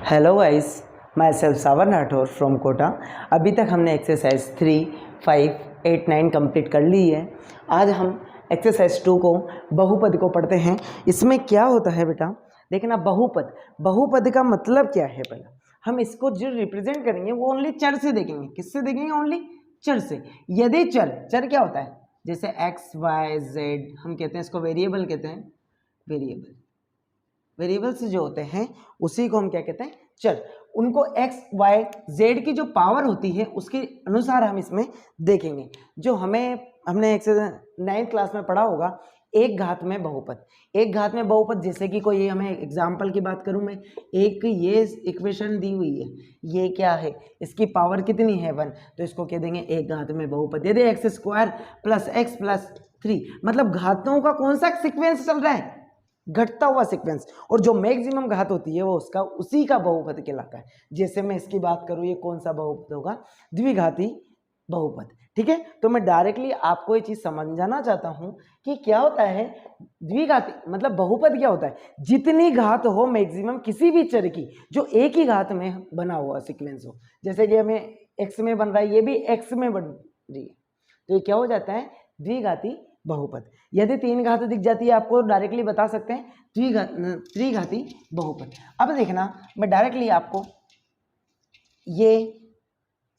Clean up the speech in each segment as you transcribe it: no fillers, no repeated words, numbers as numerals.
Hello guys, myself Sawan Rathore from Kota. अभी तक हमने एक्सरसाइज 3, 5, 8, 9 कंप्लीट कर ली है। आज हम एक्सरसाइज 2 को बहुपद को पढ़ते हैं। इसमें क्या होता है बेटा, देखना बहुपद, बहुपद का मतलब क्या है। पहले हम इसको जो रिप्रेजेंट करेंगे वो ओनली चर से देखेंगे। किससे देखेंगे? ओनली चर से। यदि चर क्या होता है? जैसे एक्स वाई जेड, हम कहते हैं इसको वेरिएबल कहते हैं। वेरिएबल्स जो होते हैं उसी को हम क्या कहते हैं? चर। उनको एक्स वाई जेड की जो पावर होती है उसके अनुसार हम इसमें देखेंगे। जो हमने एक्सरसाइज 9th क्लास में पढ़ा होगा, एक घात में बहुपद। एक घात में बहुपद, जैसे कि कोई हमें एग्जाम्पल की बात करूं मैं, एक ये इक्वेशन दी हुई है, ये क्या है, इसकी पावर कितनी है 1, तो इसको कह देंगे एक घात में बहुपद। यदि x square plus x plus 3, मतलब घातों का कौन सा सीक्वेंस चल रहा है? घटता हुआ सीक्वेंस। और जो मैक्सिमम घात होती है वो उसका उसी का बहुपद कहलाता है। जैसे मैं इसकी बात करूं, ये कौन सा बहुपद होगा? द्विघाती बहुपद। ठीक है, तो मैं डायरेक्टली आपको ये चीज समझाना चाहता हूं कि क्या होता है द्विघाती, मतलब बहुपद क्या होता है? जितनी घात हो मैक्सिमम किसी भी चर की, जो एक ही घात में बना हुआ सीक्वेंस हो। जैसे कि हमें एक्स में बन रहा है, ये भी एक्स में बन रही है, तो ये क्या हो जाता है? द्विघाती बहुपद। यदि 3 घात दिख जाती है आपको, डायरेक्टली बता सकते हैं त्रिघाती बहुपद। अब देखना, मैं डायरेक्टली आपको ये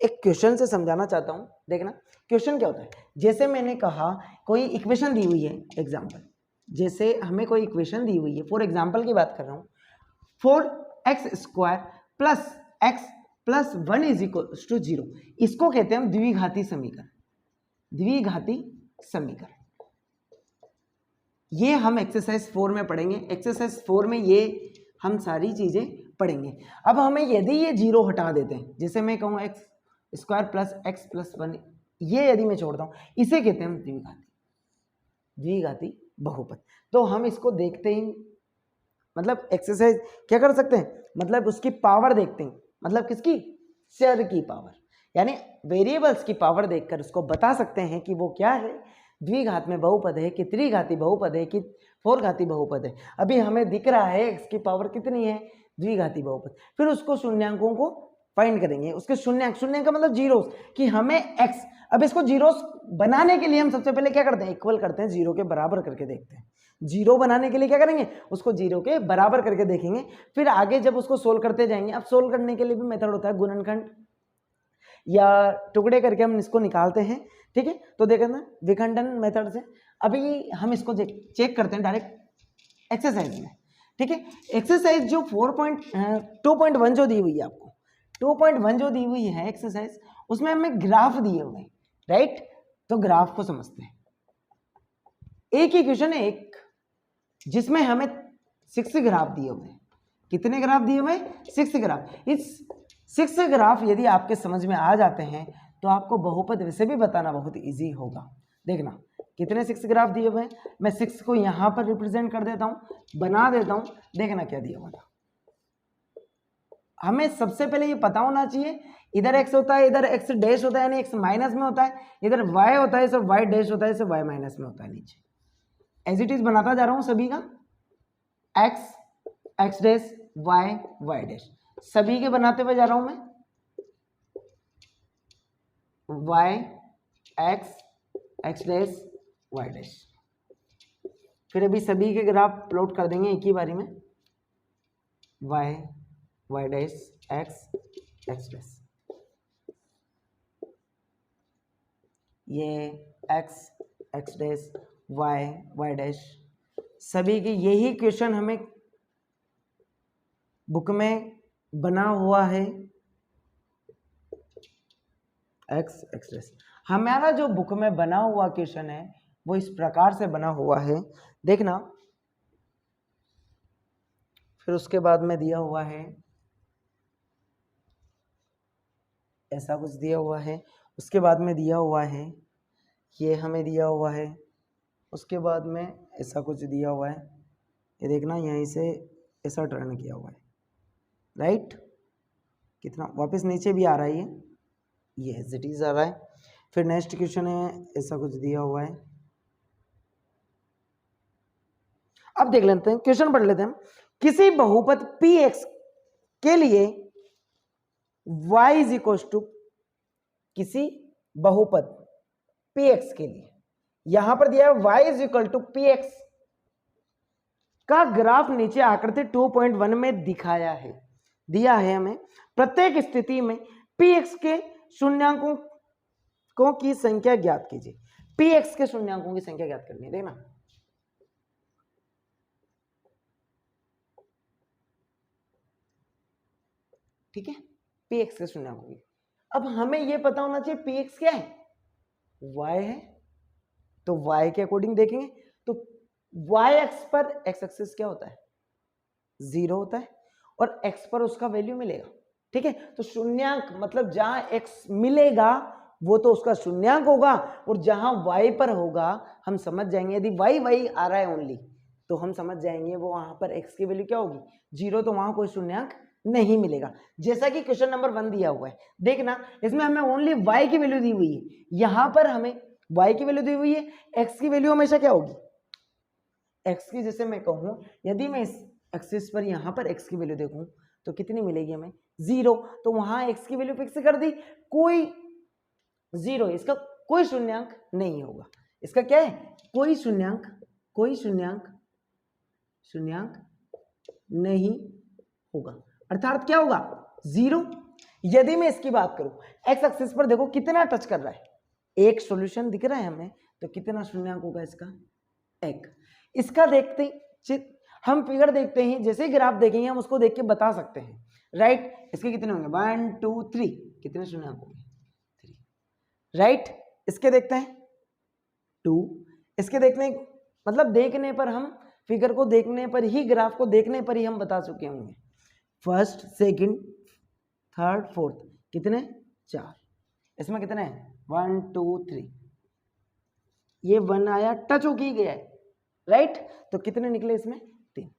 एक क्वेश्चन से समझाना चाहता हूं। देखना क्वेश्चन क्या होता है। जैसे मैंने कहा कोई इक्वेशन दी हुई है, एग्जांपल, जैसे हमें कोई इक्वेशन दी हुई है, फॉर एग्जांपल की बात कर रहा हूं, 4x² plus x plus 1 is equal to 0। इसको कहते हैं हम द्विघाती समीकरण। द्विघाती समीकरण ये हम एक्सरसाइज 4 में पढ़ेंगे। एक्सरसाइज 4 में ये हम सारी चीजें पढ़ेंगे। अब हमें यदि ये 0 हटा देते हैं, जैसे मैं कहूँ x² प्लस x प्लस 1, ये यदि मैं छोड़ता हूँ, इसे कहते हैं हम द्विघाती बहुपद। तो हम इसको देखते ही, मतलब एक्सरसाइज क्या कर सकते हैं, मतलब उसकी पावर देखते हैं, मतलब किसकी? चर की पावर, यानी वेरिएबल्स की पावर देखकर उसको बता सकते हैं कि वो क्या है, द्विघात में बहुपद है कि त्रिघाती बहुपद है कि 4 घाती बहुपद है। अभी हमें दिख रहा है x की पावर कितनी है, द्विघाती बहुपद। फिर उसको शून्यांकों को फाइंड करेंगे, उसके शून्यांक का मतलब जीरोस, कि हमें x, अब इसको जीरोस बनाने के लिए हम सबसे पहले क्या करते हैं? इक्वल करते हैं, 0 के बराबर करके देखते हैं। 0 बनाने के लिए क्या करेंगे? उसको 0 के बराबर करके देखेंगे। फिर आगे जब उसको सोल्व करते जाएंगे, अब सोल्व करने के लिए भी मेथड होता है गुणनखंड या टुकड़े करके हम इसको निकालते हैं। ठीक है, तो देखना विखंडन मेथड से। अभी हम इसको चेक करते हैं डायरेक्ट एक्सरसाइज में। ठीक है, एक्सरसाइज जो 2.1 जो दी हुई है आपको, 2.1 जो दी हुई है एक्सरसाइज, उसमें हमें ग्राफ दिए हुए हैं, राइट? तो ग्राफ को समझते हैं। एक ही क्वेश्चन है, एक, जिसमें हमें 6 ग्राफ दिए हुए हैं। कितने ग्राफ दिए हुए हैं? 6 ग्राफ। इस 6 ग्राफ यदि आपके समझ में आ जाते हैं तो आपको बहुपद वैसे भी बताना बहुत इजी होगा। देखना कितने 6 ग्राफ दिए हुए हैं, मैं 6 को यहां पर रिप्रेजेंट कर देता हूं, बना देता हूं। देखना क्या दिया हुआ था। हमें सबसे पहले ये पता होना चाहिए, इधर x होता है, इधर x डैश होता है, यानी x माइनस में होता है, इधर y होता है, इधर y डैश होता है, इधर y माइनस में होता है। नीचे एज इट इज बनाता जा रहा हूं सभी का, x डैश, y डैश, सभी के बनाते हुए जा रहा हूं मैं, y x dash y dash. फिर अभी सभी के ग्राफ प्लॉट कर देंगे एक ही बारी में, y डैश x डैश, ये x डैश y डैश। सभी के यही क्वेश्चन हमें बुक में बना हुआ है, x डैश। हमारा जो बुक में बना हुआ क्वेश्चन है वो इस प्रकार से बना हुआ है, देखना। फिर उसके बाद में दिया हुआ है ऐसा कुछ दिया हुआ है, उसके बाद में दिया हुआ है ये हमें दिया हुआ है, उसके बाद में ऐसा कुछ दिया हुआ है, ये देखना यहीं से ऐसा टर्न किया हुआ है, राइट? कितना वापस नीचे भी आ रहा है, ये एज इट इज आ रहा है। फिर नेक्स्ट क्वेश्चन है, ऐसा कुछ दिया हुआ है। अब देख लेते हैं, क्वेश्चन पढ़ लेते हैं। किसी बहुपद px के लिए y इज इक्वल टू किसी बहुपद px के लिए, यहां पर दिया है y is equal to px का ग्राफ नीचे आकृति 2.1 में दिखाया है, दिया है हमें। प्रत्येक स्थिति में px के शून्यांकों की संख्या ज्ञात कीजिए। px के शून्यांकों की संख्या ज्ञात करनी है, देखना। ठीक है, px के शून्यांकों की। अब हमें यह पता होना चाहिए px क्या है, y है, तो y के अकॉर्डिंग देखेंगे तो y एक्स पर x एक्सिस क्या होता है, 0 होता है, और x पर उसका वैल्यू मिलेगा। ठीक है, तो शून्यांक मतलब जहां x मिलेगा वो तो उसका शून्यांक होगा, और जहां y पर होगा हम समझ जाएंगे, यदि y आ रहा है ओनली तो हम समझ जाएंगे वो वहां पर x की वैल्यू क्या होगी, 0, तो वहां कोई शून्यांक नहीं मिलेगा। जैसा कि क्वेश्चन नंबर 1 दिया हुआ है, देखना इसमें हमें ओनली y की वैल्यू दी हुई है, यहां पर हमें y की वैल्यू दी हुई है, x की वैल्यू हमेशा क्या होगी, x की, जैसे मैं कहूं यदि मैं इस एक्सिस पर यहां पर x की वैल्यू देखूं तो कितनी मिलेगी हमें, 0, तो वहां x की वैल्यू फिक्स कर दी, कोई 0, इसका कोई शून्यांक नहीं होगा। इसका क्या है, कोई शून्यांक नहीं होगा, अर्थात क्या होगा, 0। यदि मैं इसकी बात करूं, x एक्सिस पर देखो कितना टच कर रहा है, एक सॉल्यूशन दिख रहा है हमें, तो कितना शून्यांक होगा इसका, 1। इसका देखते हम फिगर देखते हैं, जैसे ग्राफ देखेंगे हम उसको देख के बता सकते हैं, राइट। इसके कितने होंगे, 1 2 3, कितने शून्यांक होंगे, 3, राइट। इसके देखते हैं 2, इसके देखने मतलब देखने पर, हम फिगर को देखने पर ही, ग्राफ को देखने पर ही हम बता चुके होंगे, फर्स्ट सेकंड थर्ड फोर्थ, कितने, 4। इसमें कितने हैं, 1 2 3, ये 1 आया, टच हो ही गया है, राइट, तो कितने निकले इसमें, 3।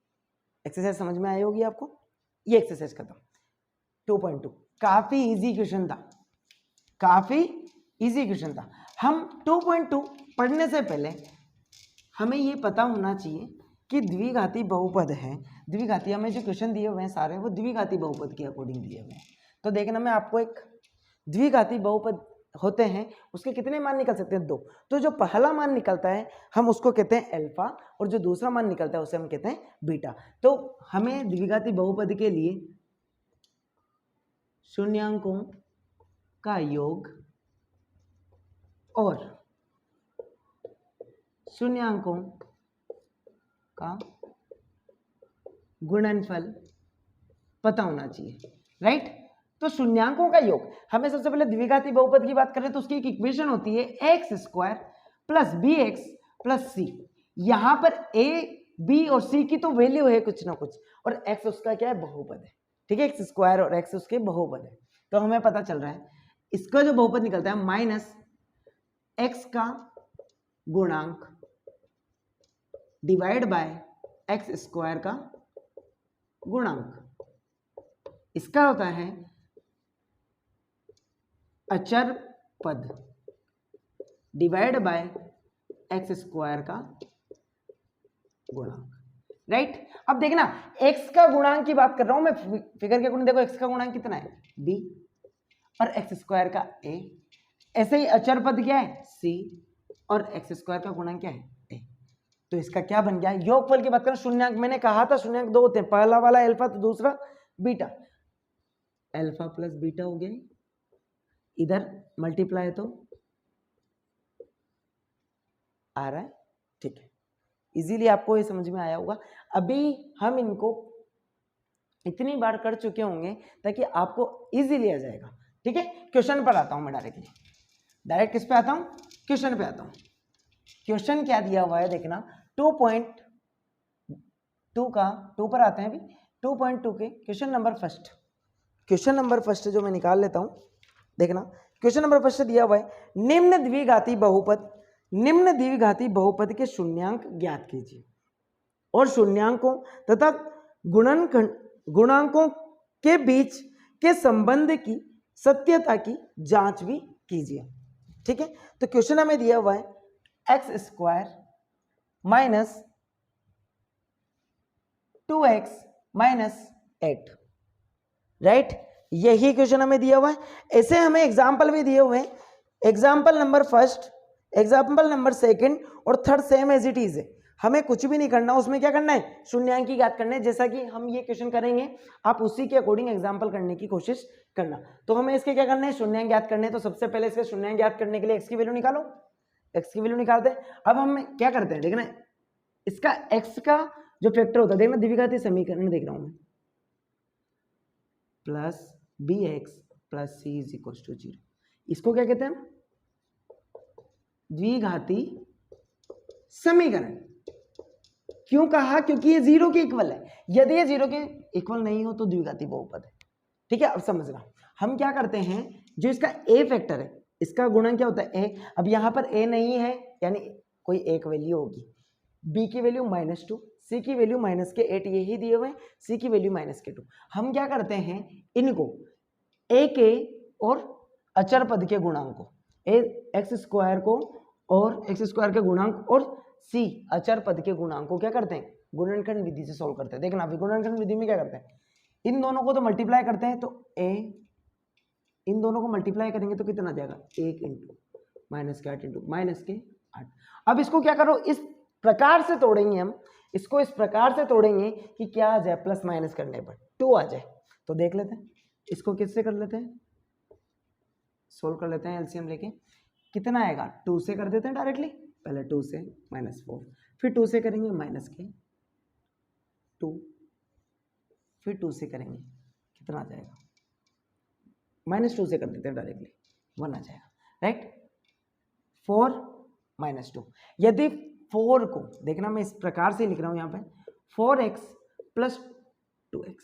एक्सरसाइज समझ में आई होगी आपको, ये एक्सरसाइज खत्म। 2.2 काफी इजी क्वेश्चन था, काफी इजी क्वेश्चन था। हम 2.2 पढ़ने से पहले हमें ये पता होना चाहिए कि द्विघाती बहुपद है, द्विघाती हमें जो क्वेश्चन दिए हुए हैं सारे वो द्विघाती बहुपद के अकॉर्डिंग दिए हुए हैं। तो देखना, मैं आपको एक द्विघाती बहुपद होते हैं उसके कितने मान निकल सकते हैं, 2। तो जो पहला मान निकलता है हम उसको कहते हैं अल्फा, और जो दूसरा मान निकलता है उसे हम कहते हैं बीटा। तो हमें द्विघाती बहुपद के लिए शून्यांकों का योग और शून्यांकों का गुणनफल पता होना चाहिए, राइट। तो शून्यांकों का योग, हमें सबसे पहले द्विघाती बहुपद की बात करें तो उसकी एक इक्वेशन होती है x² plus bx plus c। यहां पर a b और c की तो वैल्यू है कुछ ना कुछ, और x उसका क्या है, बहुपद है, ठीक है, x² और x उसके बहुपद है। तो हमें पता चल रहा है इसका जो बहुपद निकलता है माइनस x का गुणांक डिवाइड बाय x² का गुणांक, इसका होता है अचर पद डिवाइड बाय x² का गुणांक, राइट। अब देखना x का गुणांक की बात कर रहा हूं मैं, फिगर के अकॉर्डिंग देखो x का गुणांक कितना है, b, और x² का a। ऐसे ही अचर पद क्या है, c, और x² का गुणांक क्या है, a। तो इसका क्या बन गया, योगफल की बात करें, शून्यांक, मैंने कहा था शून्यांक 2 होते हैं, पहला वाला अल्फा तो दूसरा बीटा, अल्फा प्लस बीटा हो गया, इधर मल्टीप्लाई तो आ रहा है, ठीक है। इजीली आपको ये समझ में आया होगा। अभी हम इनको इतनी बार कर चुके होंगे ताकि आपको इजीली आ जाएगा, ठीक है। क्वेश्चन पर आता हूं मैं डायरेक्ट किस पे आता हूं, क्वेश्चन पे आता हूं। क्वेश्चन क्या दिया हुआ है देखना, 2.2 का 2 पर आते हैं अभी। 2.2 के क्वेश्चन नंबर फर्स्ट जो मैं निकाल लेता हूं, देखना क्वेश्चन नंबर फर्स्ट दिया हुआ है, निम्न द्विघाती बहुपद के शून्यांक ज्ञात कीजिए और शून्यांकों तथा गुणांकों के बीच के संबंध की सत्यता की जांच भी कीजिए, ठीक है। तो क्वेश्चन हमें दिया हुआ है x² minus 2x minus 8, right, यही क्वेश्चन हमें दिया हुआ है। ऐसे हमें एग्जाम्पल भी दिए हुए हैं, example number first, example number second और third same as it is है। हमें कुछ भी नहीं करना, उसमें क्या करना है, शून्यांकी ज्ञात करना है। जैसा कि हम ये क्वेश्चन करेंगे, आप उसी के अकॉर्डिंग एग्जाम्पल करने की कोशिश करना। तो हमें इसके क्या करना है, शून्यांक ज्ञात करने हैं। तो सबसे पहले इसके शून्यांक ज्ञात करने के लिए एक्स की वैल्यू निकालो, एक्स की वैल्यू निकालते हैं। अब हम क्या करते हैं, देखना इसका एक्स का जो फैक्टर होता है, देखना द्विघाती समीकरण देख रहा हूं मैं, plus B x plus C is equal to 0। इसको क्या कहते हैं, द्विघाती समीकरण। क्यों कहा, क्योंकि ये 0 के इक्वल है। यदि ये 0 के इक्वल नहीं हो तो द्विघाती बहुपद है। ठीक है, अब समझना हम क्या करते हैं, जो इसका ए फैक्टर है, इसका गुणन क्या होता है, ए। अब यहां पर ए नहीं है, यानी कोई एक वैल्यू होगी, बी की वैल्यू -2, सी की वैल्यू -8, यही दिए हुए, सी की वैल्यू -2। हम क्या करते हैं, इनको ए के और अचर पद के गुणांक को, ए एक्स स्क्वायर को और एक्स स्क्वायर के गुणांक और सी अचर पद के गुणांक को क्या करते हैं, गुणनखंड विधि से सॉल्व करते हैं। देखना अभी गुणनखंड विधि में क्या करते हैं, इन दोनों को तो मल्टीप्लाई करते हैं, तो ए इन दोनों को मल्टीप्लाई करेंगे तो कितना जाएगा, 1 इंटू -8 इंटू -8। अब इसको क्या करो, इस प्रकार से तोड़ेंगे हम, इसको इस प्रकार से तोड़ेंगे कि क्या आ जाए, प्लस माइनस करने पर 2 आ जाए। तो देख लेते हैं इसको किससे कर लेते हैं, सोल्व कर लेते हैं एलसीएम लेके। कितना आएगा, 2 से कर देते हैं डायरेक्टली, पहले 2 से -4, फिर 2 से करेंगे -2, फिर 2 से करेंगे, कितना आ जाएगा, -2 से कर देते हैं डायरेक्टली, 1 आ जाएगा। राइट, 4 -2। यदि 4 को देखना, मैं इस प्रकार से लिख रहा हूं यहाँ पे, 4x प्लस 2x,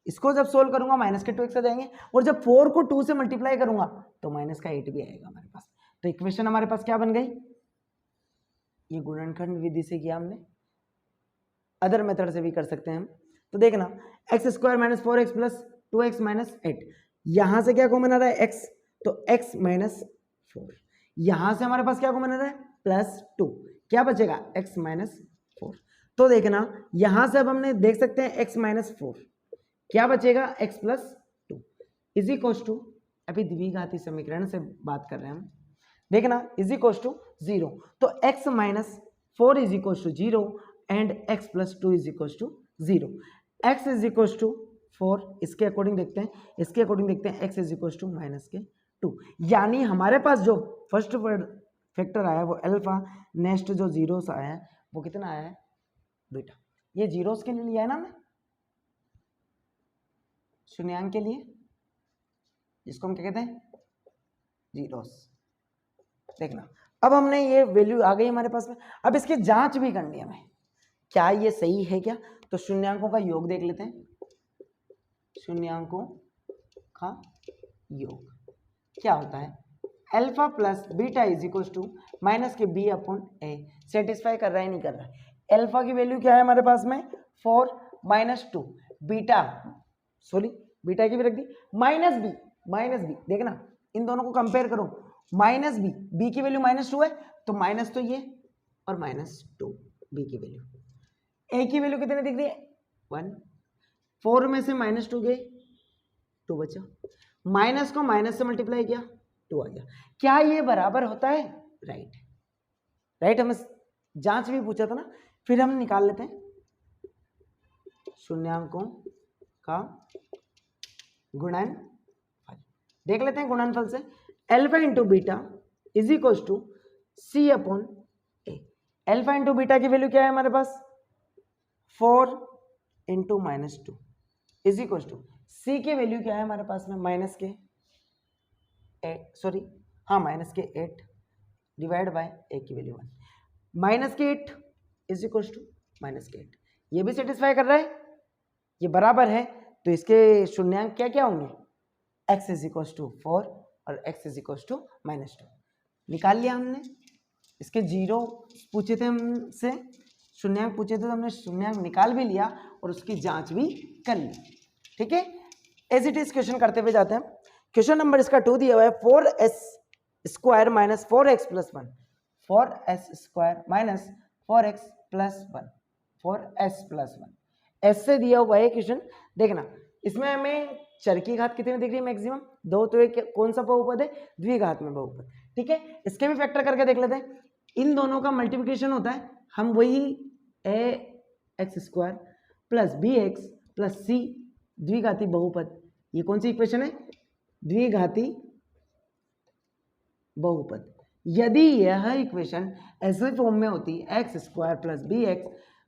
इसको जब सोल्व करूंगा -2x आ जाएंगे, और जब 4 को 2 से मल्टीप्लाई करूंगा तो -8 भी आएगा हमारे पास। तो इक्वेशन हमारे पास क्या बन गई, ये गुणनखंड विधि से किया हमने, अदर मेथड से भी कर सकते हैं हम। तो देखना x² - 4x प्लस 2x -8, यहां से क्या कॉमन आ रहा है, x, तो x -4, यहां से हमारे पास क्या कॉमन आ रहा है, +2, क्या बचेगा, x -4। तो देखना यहां से अब हमने देख सकते हैं x -4, क्या बचेगा, x +2 इज इक्वल टू, अभी द्विघाती समीकरण से बात कर रहे हैं हम, देखना इज इक्वल टू 0। तो x -4 is equal to 0 and x +2 is equal to 0। x is equal to 4, इसके अकॉर्डिंग देखते हैं, इसके अकॉर्डिंग देखते हैं, x इज इक्वल टू -2। यानी हमारे पास जो फर्स्ट फैक्टर आया वो अल्फा, नेक्स्ट जो जीरोस आया है वो कितना आया है, बीटा। ये जीरोस के लिए लिया है ना हमने, शून्यांक के लिए, जिसको हम क्या कहते हैं, जीरोस। देखना अब हमने ये वैल्यू आ गई हमारे पास में, अब इसकी जांच भी करनी है हमें, क्या ये सही है क्या। तो शून्यांकों का योग देख लेते हैं, शून्यांकों का योग क्या होता है, alpha plus beta is equal to -b/a। Satisfy कर रहा है नहीं कर रहा है, अल्फा की वैल्यू क्या है हमारे पास में 4 -2, बीटा सॉरी बीटा की भी रख दी -b। देखना इन दोनों को कंपेयर करो, -b, b की वैल्यू -2 है, तो माइनस तो ये और -2 b की वैल्यू, a की वैल्यू कितने दिख रही है, 1, 4 में से -2 गए, 2 बचा, माइनस को माइनस से मल्टीप्लाई किया, 2 आ गया। क्या ये बराबर होता है, राइट, हमें जांच भी पूछा था ना, फिर हम निकाल लेते हैं शून्यांकों का गुणनफल। देख लेते हैं गुणनफल से, alpha into beta is equal to c/a। Alpha into beta की वैल्यू क्या है हमारे पास, 4 into -2 is equal to, c की वैल्यू क्या है हमारे पास में, -8 डिवाइड बाय a की वैल्यू 1, -8 इज इक्वल टू -8। ये भी सेटिस्फाई कर रहा है, ये बराबर है, तो इसके शून्यांक क्या क्या होंगे, x इज इक्वल टू 4 और x इज इक्वल टू -2 निकाल लिया हमने। इसके जीरो पूछे थे हमसे, शून्यांक पूछे थे, तो हमने शून्यांक निकाल भी लिया और उसकी जांच भी कर ली। ठीक है, एज इट इज क्वेश्चन करते हुए जाते हैं। क्वेश्चन नंबर इसका 2 दिया हुआ है, 4s² - 4x + 1, 4s² - 4x + 1, 4s + 1 ऐसे दिया हुआ है क्वेश्चन। देखना इसमें हमें चर की घात कितनी दिख रही है मैक्सिमम 2, तो एक कौन सा बहुपद है, द्विघात में बहुपद। ठीक है, इसके भी फैक्टर करके देख लेते हैं। इन दोनों का मल्टीप्लिकेशन होता है, हम वही ax² plus bx plus c द्विघाती बहुपद, ये कौन सी इक्वेशन है, द्विघाती बहुपद। यदि यह इक्वेशन ऐसे फॉर्म में होती x² plus bx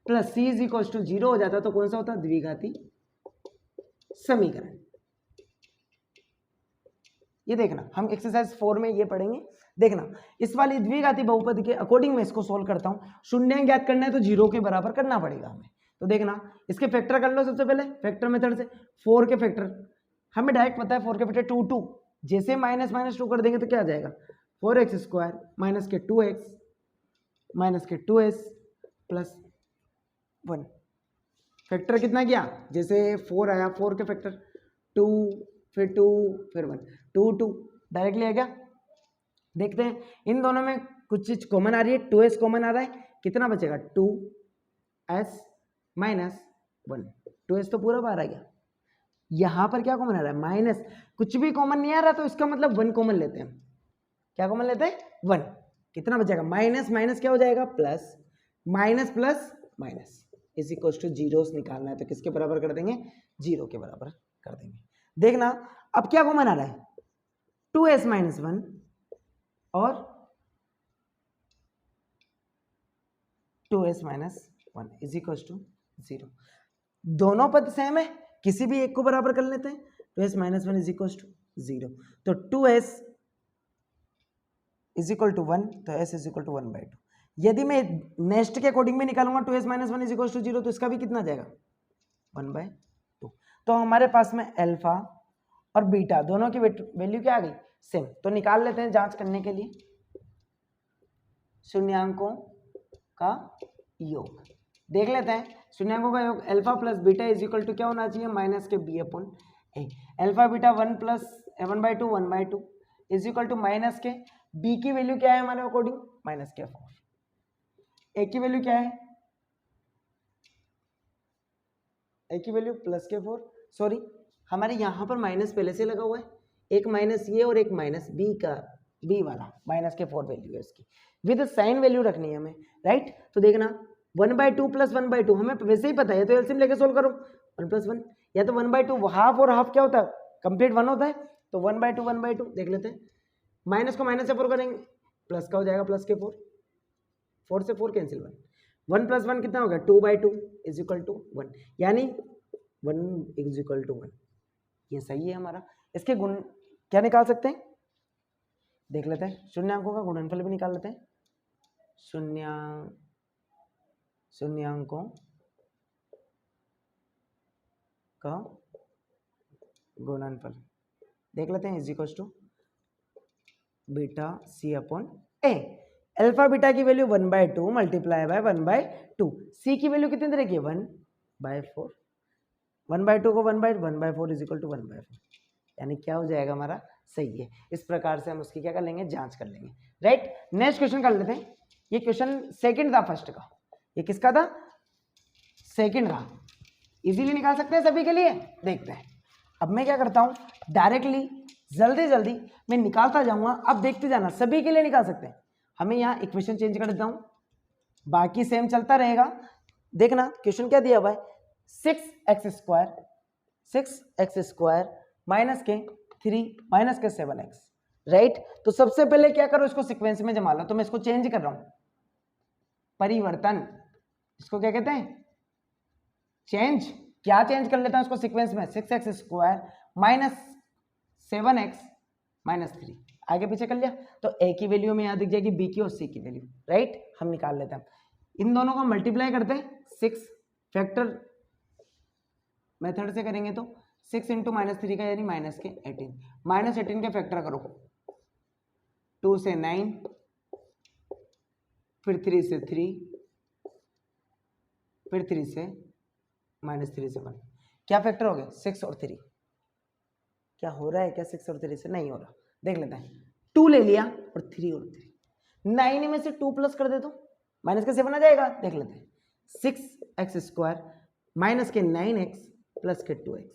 plus c is equal to 0 हो जाता तो कौन सा होता, द्विघाती समीकरण। ये देखना, हम एक्सरसाइज 4 में ये पढ़ेंगे। देखना, इस वाली द्विघाती बहुपद के अकॉर्डिंग मैं इसको सोल्व करता हूं। शून्य ज्ञात करना है तो 0 के बराबर करना पड़ेगा हमें। तो देखना, इसके फैक्टर कर लो सबसे पहले, फैक्टर मेथड से। 4 के फैक्टर हमें डायरेक्ट पता है, 4 के फैक्टर 2 2, जैसे माइनस माइनस 2 कर देंगे तो क्या आ जाएगा, 4x² माइनस के 2x माइनस के 2s प्लस 1। फैक्टर कितना किया, जैसे 4 आया, 4 के फैक्टर 2 फिर 2 फिर 1, 2 2 डायरेक्टली आ गया। देखते हैं इन दोनों में कुछ चीज कॉमन आ रही है, 2s कॉमन आ रहा है, कितना बचेगा 2s माइनस 1, 2s तो पूरा बाहर आ गया। यहां पर क्या कॉमन आ रहा है, माइनस, कुछ भी कॉमन नहीं आ रहा तो इसका मतलब 1 कॉमन लेते हैं। क्या कॉमन लेते हैं, 1, कितना बचेगा, माइनस माइनस क्या हो जाएगा, plus, minus plus minus is equal to 0 निकालना है तो किसके बराबर कर देंगे, 0 के बराबर कर देंगे। देखना अब क्या कॉमन आ रहा है, 2s माइनस 1 और 2s minus 1 is equal to 0। दोनों पद सेम है, किसी भी एक को बराबर कर लेते हैं। 2s minus 1 is equal to 0, तो 2s इज इक्वल टू 1, तो s इज इक्वल टू 1/2। यदि मैं नेक्स्ट के अकॉर्डिंग में निकालूंगा 2s minus 1 is equal to 0, तो इसका भी कितना जाएगा, 1/2। तो हमारे पास में अल्फा और बीटा दोनों की वैल्यू क्या आ गई, सेम। तो निकाल लेते हैं जांच करने के लिए, शून्यांकों का योग देख लेते हैं। शून्यांकों का योग alpha plus beta is equal to क्या होना चाहिए, माइनस के b अपॉन ए। अल्फा बीटा 1 प्लस 1/2 1/2 इज इक्वल टू माइनस के b की वैल्यू क्या है हमारे अकॉर्डिंग, माइनस के 4। ए की वैल्यू क्या है, ए की वैल्यू प्लस के 4, सॉरी हमारे यहाँ पर माइनस पहले से लगा हुआ है, एक माइनस ये और एक माइनस बी का, बी वाला माइनस के 4 वैल्यू है इसकी, विद साइन वैल्यू रखनी है हमें, राइट। तो देखना 1/2 प्लस 1/2 हमें वैसे ही पता है, तो एलसीएम लेके सोल्व करो, 1 प्लस 1, या तो 1/2 हाफ और हाफ क्या होता है, कंप्लीट 1 होता है, तो 1/2 देख लेते हैं। माइनस को माइनस से 4 करेंगे, प्लस का हो जाएगा प्लस के 4, 4 से 4 कैंसिल, 1 प्लस 1 कितना हो गया, 2/2 इज इक्वल टू 1, यानी 1 इज इक्वल टू 1। ये सही है हमारा। इसके गुण क्या निकाल सकते हैं, देख लेते हैं। शून्यांकों का गुणनफल भी निकाल लेते हैं, शून्यांकों का गुणनफल देख लेते हैं, is equal to beta C upon A. Alpha beta की वैल्यू 1/2 मल्टीप्लाई बाय 1/2, सी की वैल्यू कितनी तरह की, 1/4, 1/2 को 1/4 इज इक्वल टू 1/4, यानी क्या हो जाएगा हमारा, सही है। इस प्रकार से हम उसकी क्या कर लेंगे, जांच कर लेंगे, राइट। नेक्स्ट क्वेश्चन कर लेते हैं। ये क्वेश्चन सेकंड था फर्स्ट का, ये किसका था, सेकंड का, इजीली निकाल सकते हैं सभी के लिए। देखते हैं, अब मैं क्या करता हूं, डायरेक्टली जल्दी जल्दी मैं निकालता जाऊंगा, अब देखते जाना, सभी के लिए निकाल सकते हैं। हमें यहाँ इक्वेशन चेंज कर देता हूं, बाकी सेम चलता रहेगा। देखना क्वेश्चन क्या दिया हुआ है, 6x² माइनस के 3 माइनस के 7x, राइट। तो सबसे पहले क्या करो, इसको सीक्वेंस में जमा लो। तो मैं इसको चेंज कर रहा हूं, परिवर्तन, इसको क्या कहते हैं, चेंज। क्या चेंज कर लेता हूं इसको सीक्वेंस में, 6x² माइनस 7x माइनस 3, आगे पीछे कर लिया। तो a की वैल्यू में यहां दिख जाएगी, b की और c की वैल्यू, राइट। हम निकाल लेते हैं, इन दोनों को मल्टीप्लाई करते हैं, 6 फैक्टर मेथड से करेंगे तो 6 इंटू -3 का यानी माइनस के 18, -18 के फैक्टर करो, 2 से 9, फिर 3 से 3, फिर 3 से -3 से 1, क्या फैक्टर हो गया, 6 और 3। क्या हो रहा है क्या, 6 और 3 से नहीं हो रहा, देख लेते हैं। 2 ले लिया और 3 और 3, 9 में से 2 प्लस कर दे तो माइनस के 7 आ जाएगा, देख लेते हैं। 6x² माइनस के 9x प्लस के 2x,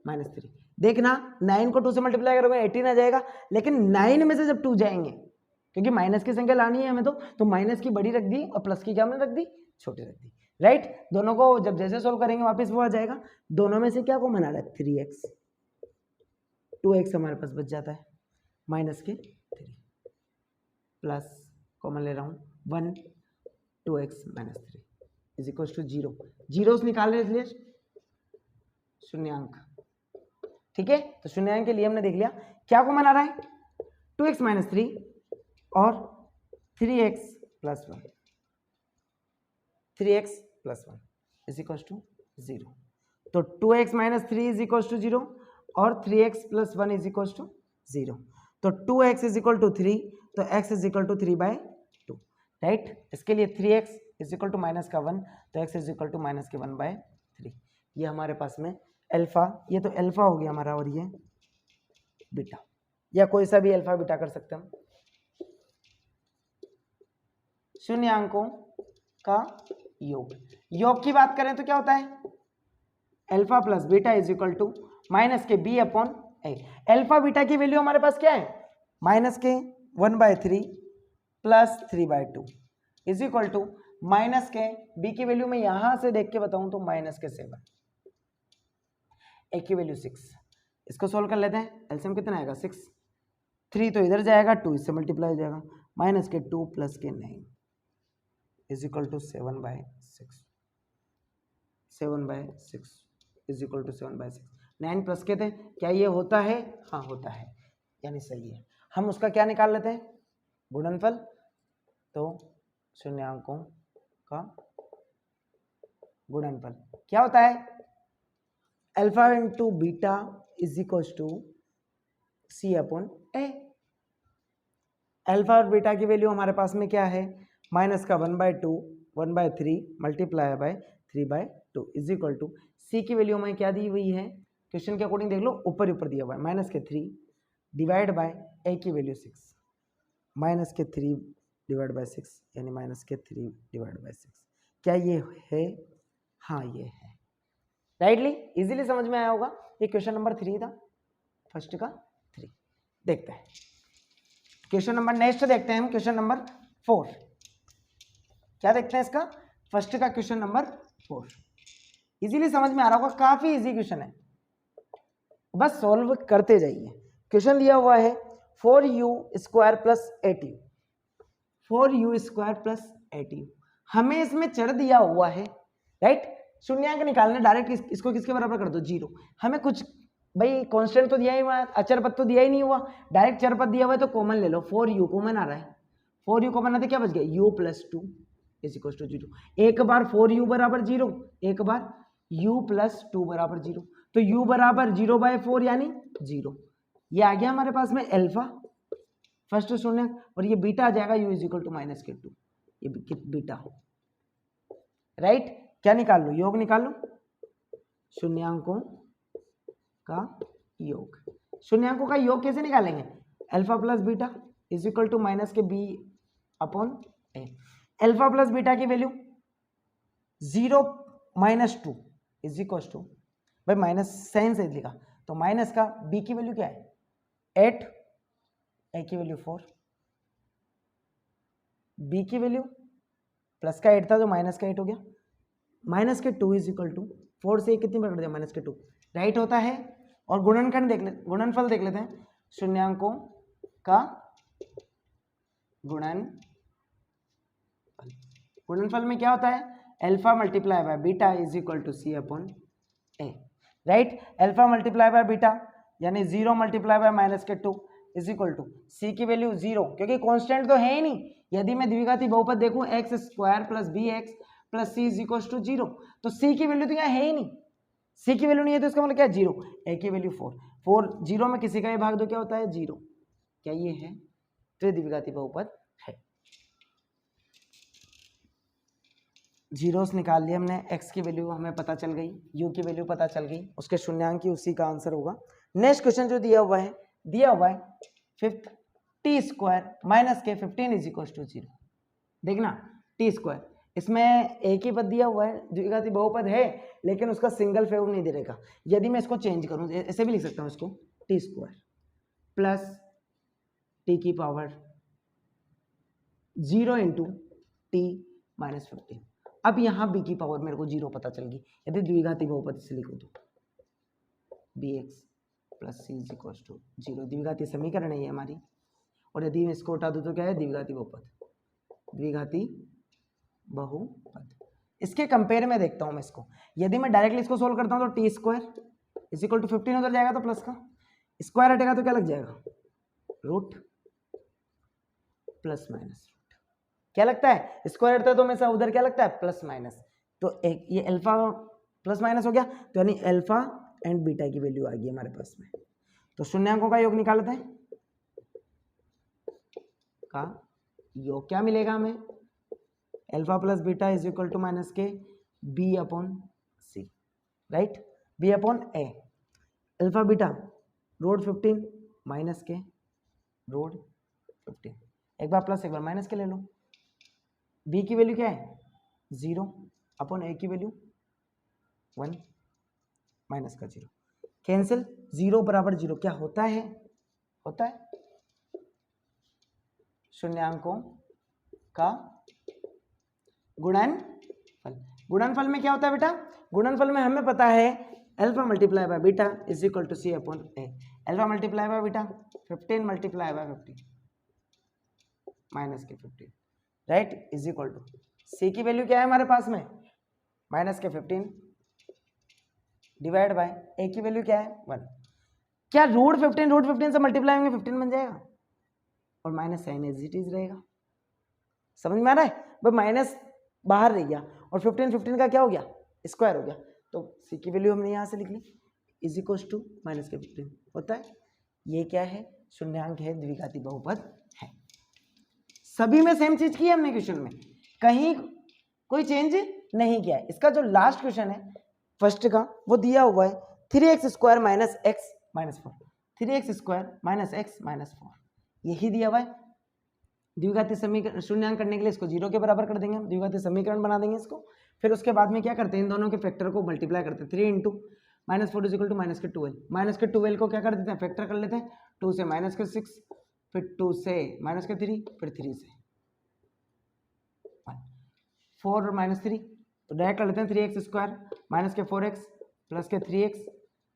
-3। देखना 9 को 2 से मल्टीप्लाई करोगे 18 आ जाएगा, लेकिन 9 में से जब 2 जाएंगे, क्योंकि माइनस की संख्या लानी है हमें, तो माइनस की बड़ी रख दी और प्लस की क्या हमने रख दी, छोटी रख दी, राइट। दोनों को जब जैसे सोल्व करेंगे वापस वो आ जाएगा। दोनों में से क्या कॉमन आ रहा है, 3x, 2x हमारे पास बच जाता है, माइनस के 3 प्लस कॉमन ले रहा हूँ 1, 2x minus 3 is equal to 0। Zeros निकाल रहे इसलिए शून्यांक, ठीक है। तो शून्यांक के लिए हमने देख लिया क्या कॉमन आ रहा है, 2x माइनस 3 और 3x plus 1, 3x plus 1 is equal to 0। तो 2x minus 3 is equal to 0 और 3x plus 1 is equal to 0। तो 2x इज इक्वल टू 3, तो x is equal to 3/2, right. इसके लिए 3x is equal to minus का 1, तो x is equal to minus के 1/3। ये हमारे पास में अल्फा, ये तो अल्फा हो गया हमारा, और ये बीटा, या कोई सा भी अल्फा बीटा कर सकते हैं हम। शून्यांकों का योग, योग की बात करें तो क्या होता है, alpha plus beta is equal to minus के b upon a। Alpha beta की वैल्यू हमारे पास क्या है, माइनस के 1/3 plus 3/2 is equal to minus के b की वैल्यू मैं यहां से देख के बताऊं तो माइनस के 7, a की वैल्यू 6। इसको सोल्व कर लेते हैं, एलसीएम कितना आएगा 6, 3 तो इधर जाएगा, 2 इससे मल्टीप्लाई हो जाएगा, माइनस के 2 प्लस के 9 is equal to 7/6, 7/6 is equal to 7/6। 9 plus के थे, क्या ये होता है, हाँ होता है, यानी सही है। हम उसका क्या निकाल लेते हैं, गुणनफल। तो शून्यांकों का गुणनफल क्या होता है, alpha into beta is equal to C upon A. Alpha और बीटा की वैल्यू हमारे पास में क्या है, माइनस का 1/2, 1/3 multiply by 3/2 is equal to सी की वैल्यू हमें क्या दी हुई है, क्वेश्चन के अकॉर्डिंग देख लो, ऊपर ऊपर दिया हुआ है, माइनस के 3 डिवाइड बाय ए की वैल्यू 6, माइनस के 3 डिवाइड बाय 6 यानी माइनस के 3 डिवाइड बाय 6। क्या ये है, हाँ ये है, राइटली इजीली समझ में आया होगा। ये क्वेश्चन नंबर 3 था, फर्स्ट का 3। देखते हैं क्वेश्चन नंबर, नेक्स्ट देखते हैं हम क्वेश्चन नंबर 4। क्या देखते हैं इसका, फर्स्ट का क्वेश्चन नंबर 4। इजीली समझ में आ रहा होगा, काफी इजी क्वेश्चन है, बस सॉल्व करते जाइए। क्वेश्चन दिया हुआ है 4u square plus 8u, 4u square plus 8u, हमें इसमें चर दिया हुआ है, राइट। शून्यांक निकालना, डायरेक्ट इसको किसके बराबर कर दो, 0। हमें कुछ भाई कांस्टेंट तो दिया ही हुआ, अचर पद तो दिया ही नहीं हुआ, डायरेक्ट चर पद दिया हुआ है, तो कॉमन ले लो, 4u कॉमन आ रहा है, 4u कॉमन आते क्या बच गया, u plus 2 is equal to 0। एक बार 4u बराबर 0, एक बार u प्लस 2 बराबर 0, तो u बराबर 0/4 यानी 0। ये आ गया हमारे पास में अल्फा फर्स्ट शून्य, और ये बीटा आ जाएगा u is equal to minus के 2, ये बीटा हो, राइट। क्या निकाल लो, योग निकाल लो, शून्यांकों का योग। शून्यांकों का योग कैसे निकालेंगे, alpha plus beta is equal to minus के b अपॉन ए। अल्फा प्लस बीटा की वैल्यू 0 - 2 इज इक्वल टू, भाई माइनस साइन से लिखा, तो माइनस का b की वैल्यू क्या है 8, a की वैल्यू 4, b की वैल्यू प्लस का 8 था तो माइनस का 8 हो गया, माइनस के 2 इज इक्वल टू 4 से कितनी बार कट दिया, माइनस के 2, राइट होता है। और गुणनखंड देख ले, गुणनफल देख लेते हैं, शून्यांकों का गुणनफल में क्या होता है, alpha multiply by beta is equal to C upon a, right. Alpha multiply by beta यानी 0 मल्टीप्लाई बाय माइनस के 2 इज इक्वल टू सी की वैल्यू 0, क्योंकि कांस्टेंट तो है ही नहीं। यदि मैं द्विघाती बहुपद देखूं x square plus B x plus C is equal to 0, तो सी की वैल्यू तो यहाँ है ही नहीं, सी की वैल्यू नहीं है तो इसका मतलब क्या है 0, ए की वैल्यू 4, 4 0 में किसी का भी भाग दो क्या होता है 0। क्या ये है त्रिद्विघाती बहुपद है। जीरोस निकाल लिए हमने, x की वैल्यू हमें पता चल गई, u की वैल्यू पता चल गई, उसके शून्यांक की उसी का आंसर होगा। नेक्स्ट क्वेश्चन जो दिया हुआ है 5th t स्क्वायर माइनस के 15 इज इक्वल टू 0। देखना t स्क्वायर इसमें एक ही पद दिया हुआ है, द्विघाती बहुपद है लेकिन उसका सिंगल फैक्टर नहीं दे रहेगा। यदि मैं इसको चेंज करूं, ऐसे भी लिख सकता हूं इसको, टी स्क्वायर प्लस टी की पावर 0 इंटू टी माइनस 15। अब यहाँ बी की पावर मेरे को 0 पता चल गई, यदि द्विघाती बहुपद से लिखो तो b x plus C is equal to 0, द्विघाती समीकरण है ये हमारी। और यदि मैं इसको हटा दूँ तो क्या है, द्विघाती बहुपद, द्विघाती बहुपद। इसके कंपेयर में देखता हूँ मैं इसको, यदि मैं डायरेक्टली इसको सोल्व करता हूँ तो t square is equal to 15 उधर जाएगा तो प्लस का स्क्वायर हटेगा तो क्या लग जाएगा, रूट प्लस माइनस रूट। क्या लगता है, स्क्वायर हटता है तो हमेशा उधर क्या लगता है, प्लस माइनस। तो एक ये अल्फा प्लस माइनस हो गया, तो यानी अल्फा एंड बीटा की वैल्यू आ गई हमारे पास में। तो शून्यांकों का योग निकालते हैं, का योग क्या मिलेगा हमें, alpha plus beta is equal to minus के b upon c, right, b upon ए। अल्फा बीटा रोड 15 माइनस के रोड 15, एक बार प्लस एक बार माइनस के ले लो। बी की वैल्यू क्या है 0 अपॉन ए की वैल्यू 1 माइनस का 0, कैंसिल, 0 बराबर 0 क्या होता है, होता है शून्यांकों का गुणनफल। गुणनफल में क्या होता है बेटा, गुणनफल में हमें पता है alpha multiply by beta is equal to C upon A. Alpha multiply by beta 15 multiply by 15 minus के 15, राइट, इज इक्वल टू सी की वैल्यू क्या है हमारे पास में, माइनस के 15 डिवाइड बाय ए की वैल्यू क्या है 1। क्या रूट 15 से मल्टीप्लाई होंगे 15 बन जाएगा और minus sign as it is रहेगा। समझ में आ रहा है, भाई माइनस बाहर रह गया और 15 का क्या हो गया, स्क्वायर हो गया। तो सी की वैल्यू हमने यहाँ से लिख ली इज इक्वल टू माइनस के 15 होता है। ये क्या है, शून्यांक है, द्विघाती बहुपद है। सभी में सेम चीज की है हमने क्वेश्चन में, कहीं कोई चेंज नहीं किया है। इसका जो लास्ट क्वेश्चन है फर्स्ट का वो दिया हुआ है 3x square minus x minus 4, 3x square minus x minus 4, यही दिया हुआ है। द्विघाती समीकरण शून्यांक करने के लिए इसको 0 के बराबर कर देंगे, हम द्विघाती समीकरण बना देंगे इसको। फिर उसके बाद में क्या करते हैं, इन दोनों के फैक्टर को मल्टीप्लाई करते हैं, 3 into minus 4 is equal to minus के 12, माइनस के 12 को क्या कर देते हैं, फैक्टर कर लेते हैं, 2 से माइनस के 6, फिर 2 से माइनस के 3, फिर 3 से 4 और माइनस 3, तो डायरेक्ट कर लेते हैं 3x स्क्वायर माइनस के 4x प्लस के 3x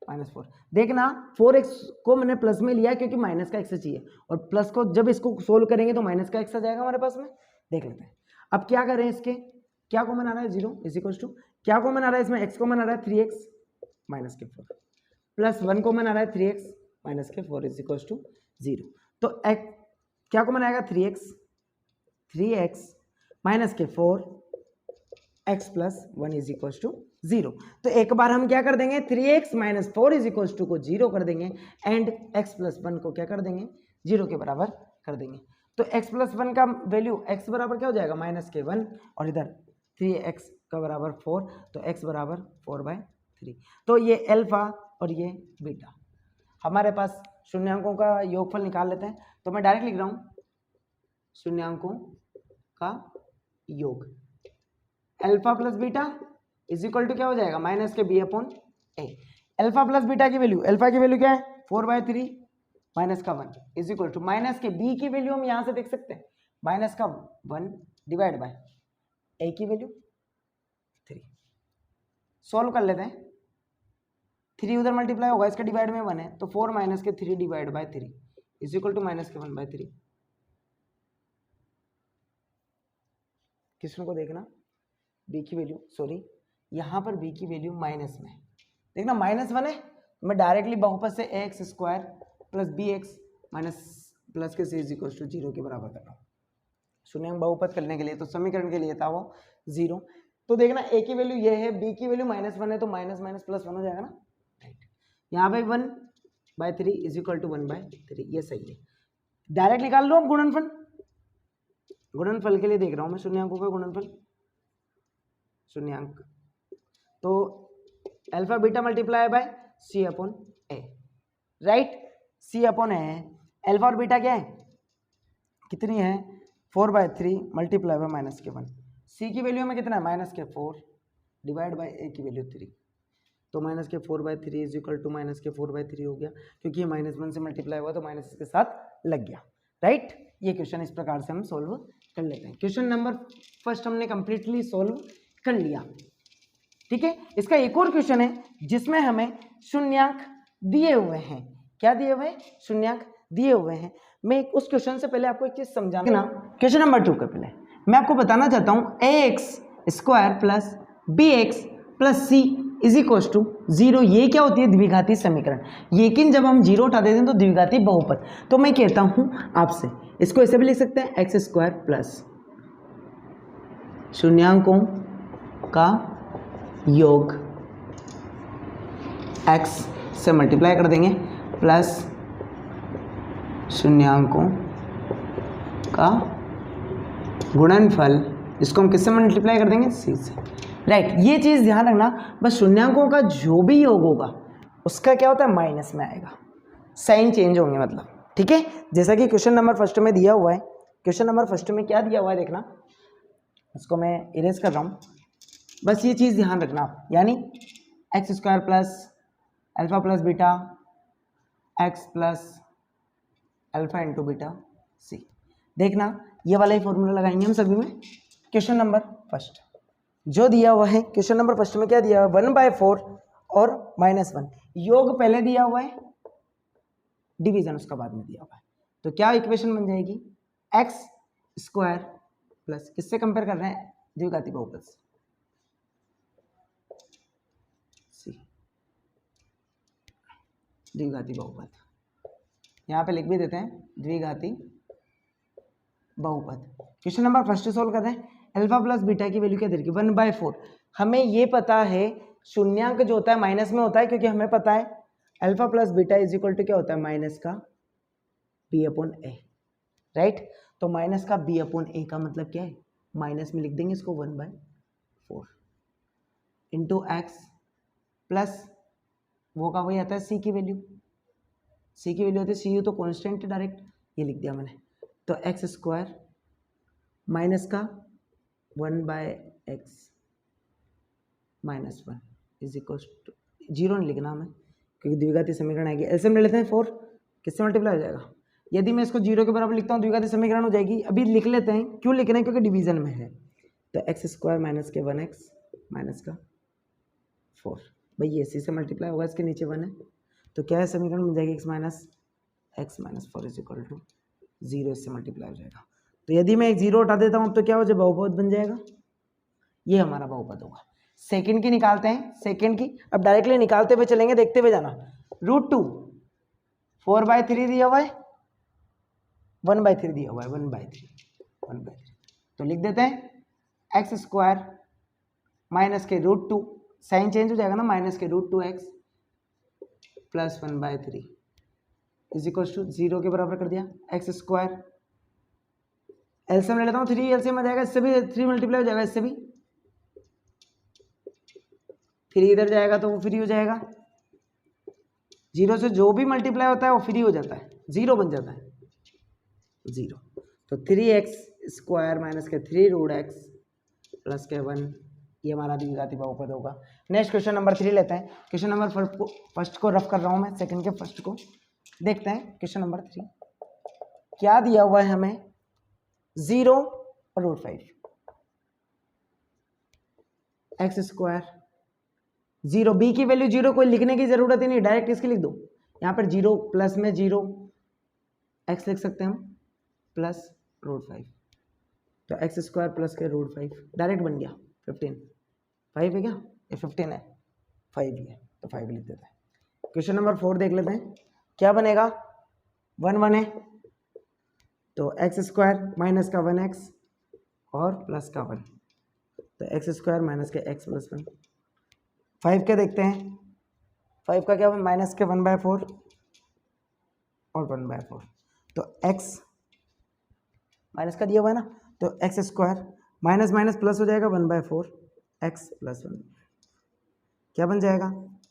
माइनस 4। देखना 4x को मैंने प्लस में लिया क्योंकि माइनस का x चाहिए, और प्लस को जब इसको सोल्व करेंगे तो माइनस का x आ जाएगा हमारे पास में। देख लेते हैं अब क्या करें, इसके क्या कॉमन आ रहा है 0 इज इक्वल टू, क्या कॉमन आ रहा है इसमें, x कॉमन आ रहा है 3x माइनस के 4 प्लस 1 कॉमन आ रहा है 3x माइनस के 4 इज इक्वल टू 0। तो x क्या कॉमन आएगा 3x माइनस के 4 x plus 1 is equal to 0। तो एक बार हम क्या कर देंगे 3x minus 4 is equal to को 0 कर देंगे एंड x प्लस 1 को क्या कर देंगे 0 के बराबर कर देंगे। तो x प्लस 1 का वैल्यू x बराबर क्या हो जाएगा माइनस के 1 और इधर 3x का बराबर 4, तो x बराबर 4/3। तो ये अल्फा और ये बीटा हमारे पास शून्यांकों का योगफल निकाल लेते हैं। तो मैं डायरेक्ट लिख रहा हूँ शून्यांकों का योग, alpha plus beta is equal to क्या हो जाएगा माइनस के बी अपॉन ए। अल्फा प्लस बीटा की वैल्यू, अल्फा की वैल्यू क्या है 4/3 माइनस का 1 इज इक्वल टू माइनस के बी की वैल्यू हम यहाँ से देख सकते हैं माइनस का 1 डिवाइड बाय ए की वैल्यू 3। सॉल्व कर लेते हैं, 3 उधर मल्टीप्लाई होगा, इसका डिवाइड में 1 है, तो 4 माइनस के 3 divide by 3 is equal to minus के 1/3। किसको को देखना b की वैल्यू, सॉरी यहाँ पर b की वैल्यू माइनस में, देखना -1 है, मैं डायरेक्टली बहुपद से ax square plus bx minus plus के c इज इक्वल टू 0 के बराबर कर रहा हूँ। शून्यांक बहुपद करने के लिए तो समीकरण के लिए था वो 0। तो देखना a की वैल्यू ये है, b की वैल्यू -1 है, तो माइनस माइनस प्लस 1 हो जाएगा ना, राइट। यहाँ पे 1/3 इज इक्वल टू 1/3, ये सही है। डायरेक्ट निकाल लो अब गुणनफल, गुणनफल के लिए देख रहा हूँ मैं शून्यांकों का गुणनफल, शून्यांक तो alpha beta multiply by c upon a, right, c upon A. Alpha और बीटा क्या है, कितनी है 4/3 मल्टीप्लाई बाय माइनस के 1, सी की वैल्यू हमें कितना है माइनस के 4 डिवाइड बाई ए की वैल्यू 3, तो माइनस के 4/3 इज इक्वल टू माइनस के 4/3 हो गया, क्योंकि ये -1 से मल्टीप्लाई हुआ तो माइनस इसके साथ लग गया, राइट। ये क्वेश्चन इस प्रकार से हम सोल्व कर लेते हैं। क्वेश्चन नंबर फर्स्ट हमने कंप्लीटली सोल्व कर लिया, ठीक है। इसका एक और क्वेश्चन है जिसमें हमें शून्यांक दिए हुए हैं। क्या दिए हुए हैं? शून्यांक दिए हुए हैं। मैं उस क्वेश्चन से पहले आपको एक चीज समझाना ना, क्वेश्चन नंबर 2 के पहले मैं आपको बताना चाहता हूं ax² plus bx plus c is equal to 0। ये क्या होती है? द्विघाती समीकरण। लेकिन जब हम 0 उठा देते हैं तो द्विघाती बहुपद। तो मैं कहता हूं आपसे, इसको ऐसे भी लिख सकते हैं x² प्लस शून्यांकों का योग x से मल्टीप्लाई कर देंगे प्लस शून्यांकों का गुणनफल, इसको हम किससे मल्टीप्लाई कर देंगे? c से, राइट। ये चीज़ ध्यान रखना, बस शून्यांकों का जो भी योग होगा उसका क्या होता है? माइनस में आएगा, साइन चेंज होंगे मतलब, ठीक है। जैसा कि क्वेश्चन नंबर फर्स्ट में दिया हुआ है। क्वेश्चन नंबर फर्स्ट में क्या दिया हुआ है देखना, इसको मैं इरेज कर रहा हूँ, बस ये चीज़ ध्यान रखना आप, यानी x² plus alpha plus beta x plus alpha into beta c। देखना ये वाला ही फॉर्मूला लगाएंगे हम सभी में। क्वेश्चन नंबर फर्स्ट जो दिया हुआ है, क्वेश्चन नंबर फर्स्ट में क्या दिया हुआ है? 1/4 और -1, योग पहले दिया हुआ है, डिवीजन उसका बाद में दिया हुआ है। तो क्या इक्वेशन बन जाएगी? x² प्लस, किससे कंपेयर कर रहे हैं? द्विघाती बहुपद से, द्विघाती बहुपद, यहाँ पे लिख भी देते हैं द्विघाती बहुपद। क्वेश्चन नंबर फर्स्ट सोल्व कर रहे हैं। अल्फा प्लस बीटा की वैल्यू क्या दे रही है? 1/4। हमें ये पता है शून्यांक जो होता है माइनस में होता है, क्योंकि हमें पता है alpha plus beta is equal to क्या होता है? माइनस का b/a, राइट। तो माइनस का b/a का मतलब क्या है? माइनस में लिख देंगे इसको 1/4 इंटू एक्स प्लस वो का वही आता है c की वैल्यू, c की वैल्यू होती है cu, तो कॉन्स्टेंट डायरेक्ट ये लिख दिया मैंने। तो x² माइनस का 1/x -1 इज इक्वल टू 0 नहीं लिखना हमें, क्योंकि द्विघाती समीकरण आएगी। एलसीएम ले लेते हैं 4, किससे मल्टीप्लाई हो जाएगा? यदि मैं इसको 0 के बराबर लिखता हूँ द्विघाती समीकरण हो जाएगी। अभी लिख लेते हैं, क्यों लिख रहे हैं? क्योंकि डिवीजन में है। तो x² माइनस के 1x माइनस का 4, भाई ये c से मल्टीप्लाई होगा, इसके नीचे 1 है, तो क्या है? समीकरण बन जाएगी x minus 4 is equal to 0, इससे मल्टीप्लाई हो जाएगा। तो यदि मैं एक 0 उठा देता हूँ तो क्या हो जाए? बहुपद बन जाएगा, ये हमारा बहुपद होगा। सेकंड की निकालते हैं, सेकंड की अब डायरेक्टली निकालते हुए चलेंगे, देखते हुए जाना। √2 4/3 दिया हुआ है, 1/3 दिया हुआ है, 1/3 तो लिख देते हैं x² माइनस के √2, साइन चेंज हो जाएगा ना, माइनस के √2x plus 1/3 is equal to 0 के बराबर कर दिया। x² एलसीएम ले लेता हूँ, 3 एलसीएम आ जाएगा, इससे भी 3 मल्टीप्लाई हो जाएगा, इससे भी 3 इधर जाएगा तो वो फ्री हो जाएगा। 0 से जो भी मल्टीप्लाई होता है वो फ्री हो जाता है, 0 बन जाता है 0। तो 3x² माइनस के 3√x प्लस के 1, ये हमारा द्विघाती बहुपद होगा। नेक्स्ट क्वेश्चन नंबर 3 लेते हैं। क्वेश्चन नंबर फर्स्ट को रफ कर रहा हूँ मैं, सेकंड के फर्स्ट को देखते हैं। क्वेश्चन नंबर 3 क्या दिया हुआ है हमें? 0 और √5, x², 0, b की वैल्यू 0, कोई लिखने की जरूरत ही नहीं, डायरेक्ट इसकी लिख दो। यहाँ पर 0 प्लस में 0 x लिख सकते हैं हम प्लस √5, तो x² प्लस के √5 डायरेक्ट बन गया 15। 5 है क्या? ये 15 है, 5 ही है, तो 5 लिख देते हैं। क्वेश्चन नंबर 4 देख लेते हैं, क्या बनेगा? 1 है, तो x² माइनस का 1x और प्लस का 1, तो x² माइनस के x प्लस 1। 5 क्या देखते हैं? 5 का क्या? माइनस के 1/4 और 1/4, तो x माइनस का दिया हुआ है ना, तो x² माइनस माइनस प्लस हो जाएगा 1/4 x प्लस 1, क्या बन जाएगा?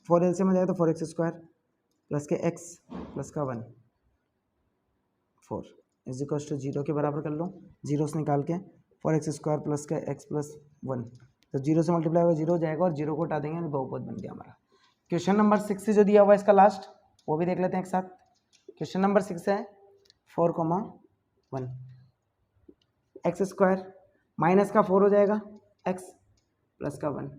4 एलसीएम हो जाएगा, तो 4x² प्लस के x प्लस का 1 4 इज इक्वल टू 0 के बराबर कर लो, 0 से निकाल के 4x² प्लस का x प्लस 1, तो 0 से मल्टीप्लाई होगा 0 हो जाएगा और 0 को हटा देंगे, बहुपद बन गया हमारा। क्वेश्चन नंबर 6 से जो दिया हुआ है इसका लास्ट, वो भी देख लेते हैं एक साथ। क्वेश्चन नंबर 6 है 4,1 x² माइनस का 4 हो जाएगा x प्लस का 1,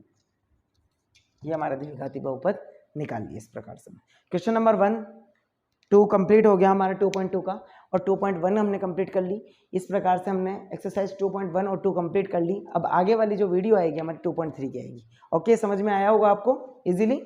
ये हमारा द्विघाती बहुपद निकाल लिया इस प्रकार से। क्वेश्चन नंबर 2 कंप्लीट हो गया हमारा 2.2 का, और 2.1 हमने कंप्लीट कर ली। इस प्रकार से हमने एक्सरसाइज 2.1 और 2 कंप्लीट कर ली। अब आगे वाली जो वीडियो आएगी हमारी 2.3 की आएगी। ओके, समझ में आया होगा आपको इजीली।